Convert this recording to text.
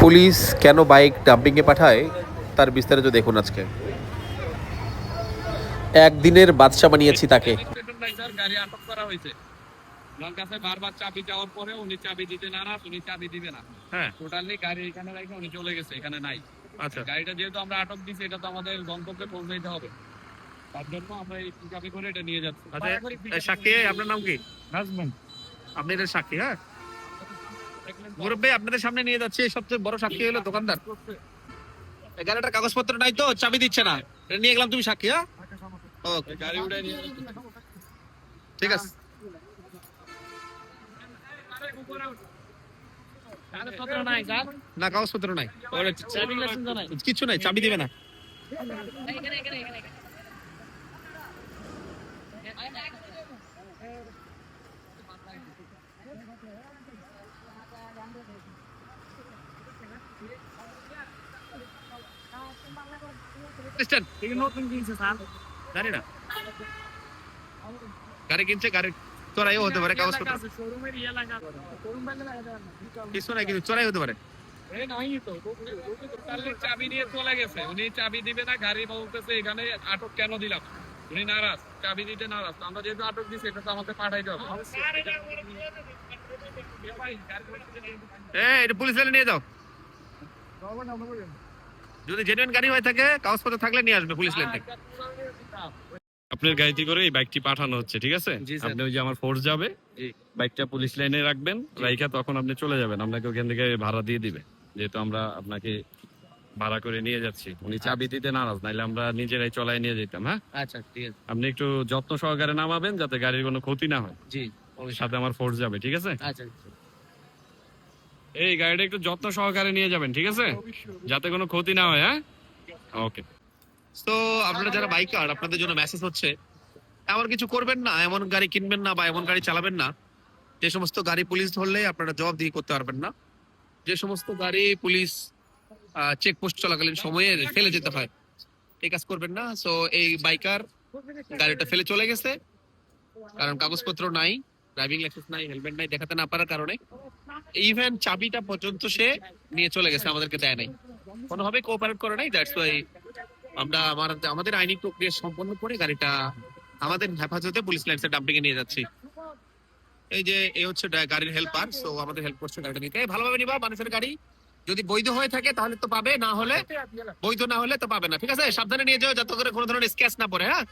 Police কেন bike ডাম্পিংয়ে পাঠায় তার বিস্তারিত দেখুন আজকে। একদিনের বাদশা বানিয়েছি তাকে। গাড়ি আটক করা হয়েছে, ওনার কাছে বারবার চাবি চাওয়ার পরে উনি চাবি দিতে নারাজ, উনি চাবি দিবে না। হ্যাঁ, টোটালি গাড়ি এখানে রেখে উনি চলে গেছে, এখানে নাই। আচ্ছা, গাড়িটা যেহেতু আমরা আটক দিছি, এটা তো আমাদের গন্তব্যে পৌঁছাইতে হবে, তার জন্য আমরা এই চাবি করে এটা নিয়ে যাচ্ছি। আচ্ছা, সাক্ষী, আপনার নাম কি? নাজমুল। আপনি এদের সাক্ষী? হ্যাঁ মুরব্বী, আপনাদের সামনে নিয়ে যাচ্ছে সবচেয়ে বড় সাক্ষী হলো দোকানদার। এই গাড়িটার কাগজপত্র নাই তো, চাবি দিচ্ছে না, এটা নিয়ে গেলাম, তুমি সাক্ষী? হ্যাঁ, ওকে, গাড়ি উড়ে নিয়ে ঠিক আছে। না, কাগজপত্র নাই, কিছু নাই, চাবি দিবে না। জানি না, গাড়ি কিনছে, গাড়ি চোরাই হতে পারে, কাগজপত্র কিছু নাই, কিন্তু চোরাই হতে পারে। চাবি নিয়ে চলে গেছে, উনি চাবি দিবে না, গাড়ি বলতেছে এখানে আটক কেন দিলাম, উনি নারাজ, চাবি দিতে নারাজ। আমরা যেহেতু আটক দিচ্ছি, এটা তো আমাকে পাঠাইতে হবে। এটা পুলিশ লাইনে নিয়ে যাও, যদি জেনুইন গাড়ি হয়ে থাকে, কাগজপত্র থাকলে নিয়ে আসবে পুলিশ লাইন থেকে। আপনার গাড়িতে করে এই বাইকটি পাঠানো হচ্ছে, ঠিক আছে? আপনি ওই যে আমার ফোর্স যাবে, বাইকটা পুলিশ লাইনে রাখবেন, রাইখা তখন আপনি চলে যাবেন, আপনাকে ওখান থেকে ভাড়া দিয়ে দিবে, যেহেতু আমরা আপনাকে ভাড়া করে নিয়ে যাচ্ছি। উনি চাবি দিতে নারাজ, নাইলে আমরা নিজেরাই চলাই নিয়ে যেতাম। হ্যাঁ, আচ্ছা, ঠিক আছে। আপনি একটু যত্ন সহকারে নামাবেন, যাতে গাড়ির কোনো ক্ষতি না হয়। জি, সাথে আমার ফোর্স যাবে, ঠিক আছে? আচ্ছা, এই গাড়িটা একটু যত্ন সহকারে নিয়ে যাবেন, ঠিক আছে, যাতে কোনো ক্ষতি না হয়। হ্যাঁ, ওকে। তো আপনারা যারা বাইকার, আপনাদের জন্য মেসেজ হচ্ছে, এমন কিছু করবেন না, এমন গাড়ি কিনবেন না বা এমন গাড়ি চালাবেন না যে সমস্ত গাড়ি পুলিশ ধরলে আপনারা জবাবদিহি করতে পারবেন না। যে সমস্ত গাড়ি পুলিশ চেকপোস্ট চলাকালীন সময়ে ফেলে যেতে হয়, এই কাজ করবেন না। সো এই বাইকার গাড়িটা ফেলে চলে গেছে, কারণ কাগজপত্র নাই, ড্রাইভিং লাইসেন্স নাই, হেলমেট নাই, দেখাতে না পারার কারণে। ইভেন চাবিটা পর্যন্ত সে নিয়ে চলে গেছে, আমাদেরকে দেয় নাই, কোনোভাবে কোঅপারেট করে নাই। দ্যাটস ওয়াই আমরা আমাদের আইনি প্রক্রিয়া সম্পন্ন করে গাড়িটা আমাদের হেফাজতে পুলিশ লাইন্সে ডাম্পিং এ নিয়ে যাচ্ছি। এই যে এই হচ্ছে গাড়ির হেল্পার, সো আমাদের হেল্প করছে গাড়িটা নিতে। ভালোভাবে নিবা, মানুষের গাড়ি যদি বৈধ হয়ে থাকে তাহলে তো পাবে, না হলে বৈধ না হলে তো পাবে না, ঠিক আছে? সাবধানে নিয়ে যাও, যাতে করে কোনো ধরনের স্ক্র্যাচ না পড়ে। হ্যাঁ।